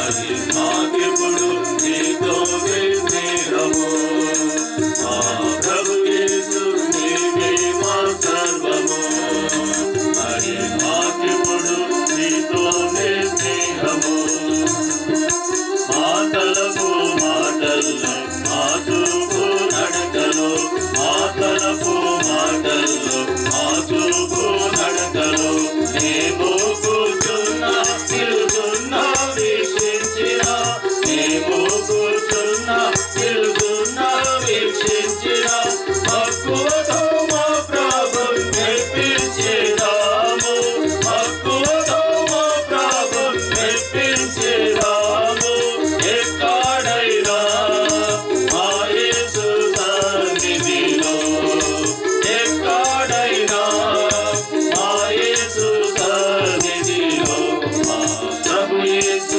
అది నాకెప్పుడు నీతోనే స్నేహము. మా ప్రభు యేసు నీవే మా సర్వము. అది నాకెప్పుడు నీతోనే స్నేహము. మాటలకు మాటల్లో మా చూపు నడకలో, మాటలకు మాటల్లో మా చూపు నడకలో మేము కూర్చున్నా నిలుచున్నా వీక్షించిన, మేము కూర్చున్నా నిలుచున్నా వీక్షించిన మక్కువతో మా ప్రభు మెప్పించేదాము. మక్కువతో మా ప్రభు మెప్పించేదాము. ఎక్కడైనా మా యేసు సన్నిధిలో, ఎక్కడైనా మా యేసు సన్నిధిలో మా ప్రభు యేసు